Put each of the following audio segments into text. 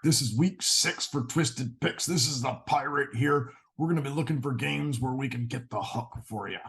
This is week 6 for Twisted Picks. This is the Pirate here. We're going to be looking for games where we can get the hook for you.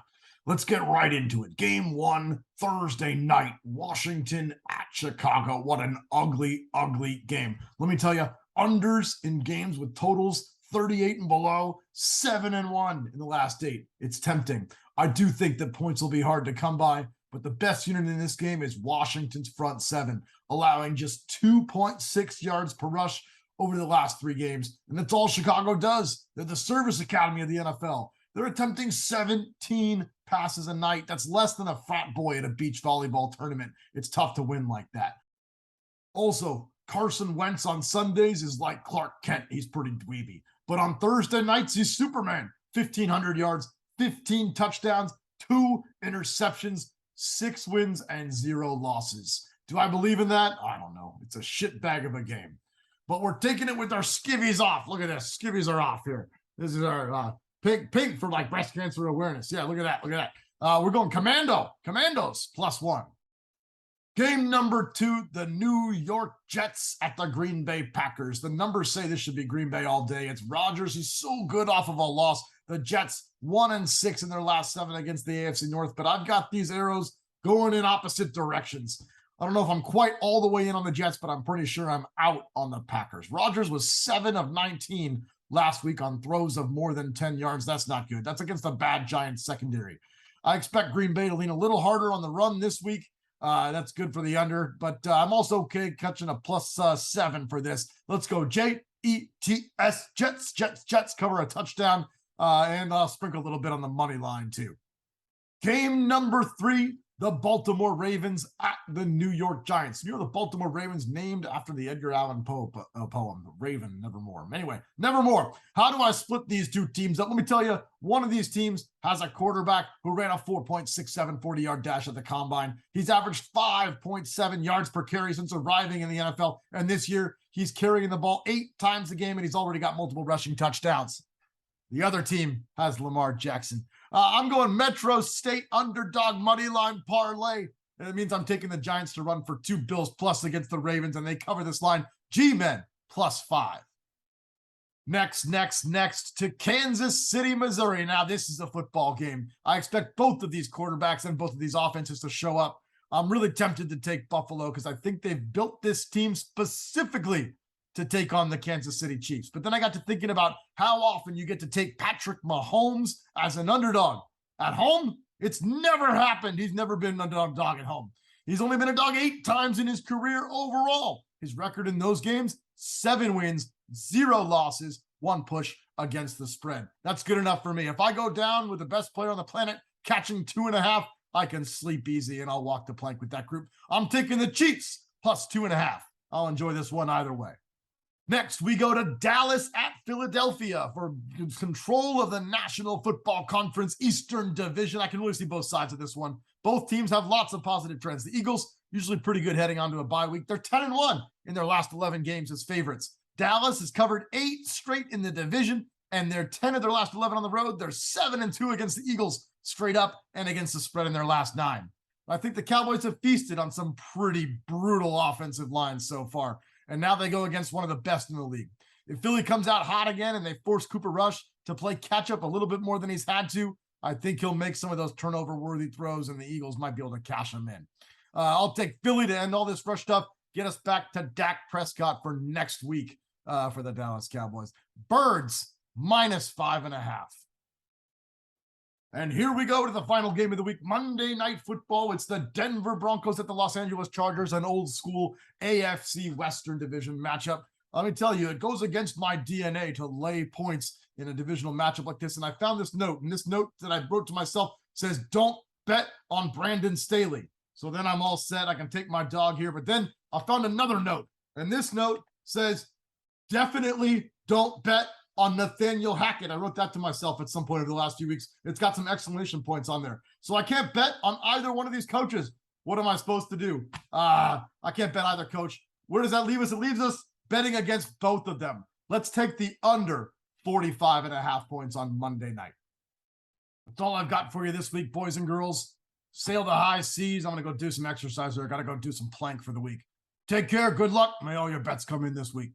Let's get right into it. Game 1, Thursday night, Washington at Chicago. What an ugly, ugly game. Let me tell you, unders in games with totals 38 and below, 7-1 in the last 8. It's tempting. I do think that points will be hard to come by, but the best unit in this game is Washington's front 7, allowing just 2.6 yards per rush over the last 3 games. And that's all Chicago does. They're the service academy of the NFL. They're attempting 17 passes a night. That's less than a frat boy at a beach volleyball tournament. It's tough to win like that. Also, Carson Wentz on Sundays is like Clark Kent. He's pretty dweeby. But on Thursday nights, he's Superman. 1,500 yards, 15 touchdowns, 2 interceptions, 6 wins, and 0 losses. Do I believe in that? I don't know. It's a shit bag of a game. But we're taking it with our skivvies off. Look at this. Skivvies are off here. This is our pink for like breast cancer awareness. Yeah, look at that. Look at that. We're going Commandos +1. Game number 2, the New York Jets at the Green Bay Packers. The numbers say this should be Green Bay all day. It's Rodgers. He's so good off of a loss. The Jets 1-6 in their last 7 against the AFC North, but I've got these arrows going in opposite directions. I don't know if I'm quite all the way in on the Jets, but I'm pretty sure I'm out on the Packers. Rodgers was 7 of 19 last week on throws of more than 10 yards. That's not good. That's against a bad Giants secondary. I expect Green Bay to lean a little harder on the run this week. That's good for the under, but I'm also okay catching a +7 for this. Let's go Jets, Jets cover a touchdown, and I'll sprinkle a little bit on the money line too. Game number 3, the Baltimore Ravens at the New York Giants. You know, the Baltimore Ravens named after the Edgar Allan Poe poem, The Raven, Nevermore. Anyway, Nevermore. How do I split these two teams up? Let me tell you, one of these teams has a quarterback who ran a 4.67 40-yard dash at the combine. He's averaged 5.7 yards per carry since arriving in the NFL. And this year, he's carrying the ball 8 times a game, and he's already got multiple rushing touchdowns. The other team has Lamar Jackson. I'm going Metro State underdog money line parlay. And it means I'm taking the Giants to run for 2 Bills plus against the Ravens, and they cover this line. G-Men +5. Next to Kansas City, Missouri. Now, this is a football game. I expect both of these quarterbacks and both of these offenses to show up. I'm really tempted to take Buffalo because I think they've built this team specifically to take on the Kansas City Chiefs. But then I got to thinking about how often you get to take Patrick Mahomes as an underdog. At home, it's never happened. He's never been an underdog at home. He's only been a dog 8 times in his career overall. His record in those games, 7 wins, 0 losses, 1 push against the spread. That's good enough for me. If I go down with the best player on the planet, catching 2.5, I can sleep easy and I'll walk the plank with that group. I'm taking the Chiefs +2.5. I'll enjoy this one either way. Next, we go to Dallas at Philadelphia for control of the National Football Conference Eastern Division. I can really see both sides of this one. Both teams have lots of positive trends. The Eagles, usually pretty good heading onto a bye week. They're 10-1 in their last 11 games as favorites. Dallas has covered 8 straight in the division, and they're 10 of their last 11 on the road. They're 7-2 against the Eagles straight up and against the spread in their last 9. I think the Cowboys have feasted on some pretty brutal offensive lines so far. And now they go against one of the best in the league. If Philly comes out hot again and they force Cooper Rush to play catch up a little bit more than he's had to, I think he'll make some of those turnover-worthy throws, and the Eagles might be able to cash them in. I'll take Philly to end all this rush stuff, get us back to Dak Prescott for next week for the Dallas Cowboys. Birds -5.5. And here we go to the final game of the week, Monday Night Football. It's the Denver Broncos at the Los Angeles Chargers, an old school AFC Western Division matchup. Let me tell you, it goes against my DNA to lay points in a divisional matchup like this. And I found this note, and this note that I wrote to myself says, don't bet on Brandon Staley. So then I'm all set. I can take my dog here. But then I found another note, and this note says, definitely don't bet on Nathaniel Hackett. I wrote that to myself at some point over the last few weeks. It's got some exclamation points on there. So I can't bet on either one of these coaches. What am I supposed to do? I can't bet either coach. Where does that leave us? It leaves us betting against both of them. Let's take the under 45.5 points on Monday night. That's all I've got for you this week, boys and girls. Sail the high seas. I'm going to go do some exercise here. I got to go do some plank for the week. Take care. Good luck. May all your bets come in this week.